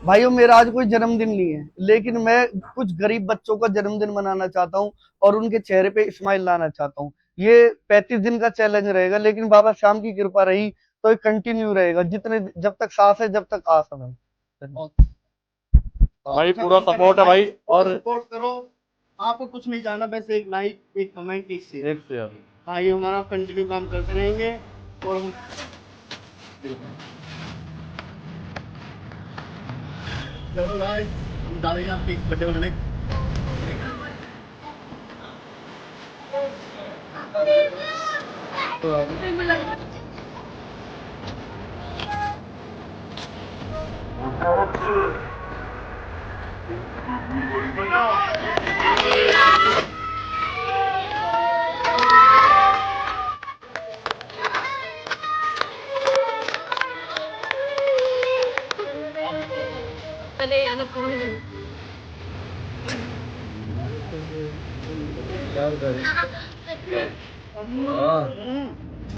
भाइयों मेरा आज कोई जन्मदिन नहीं है, लेकिन मैं कुछ गरीब बच्चों का जन्मदिन मनाना चाहता हूँ और उनके चेहरे पे स्माइल लाना चाहता हूँ। ये 35 दिन का चैलेंज रहेगा, लेकिन बाबा श्याम की कृपा रही तो ये कंटिन्यू रहेगा, जितने जब तक सांस है, जब तक आस है भाई। भाई पूरा सपोर्ट है भाई। और सपोर्ट करो। आपको कुछ नहीं जाना, बस एक लाइक, एक कमेंट, एक शेयर। एक से यार। हाँ, ये हमारा कंटिन्यू काम करते रहेंगे। और हम चलो गाइस, हम डालेंगे आपके बर्थडे बनाने। अरे यार कौन है? क्या करें?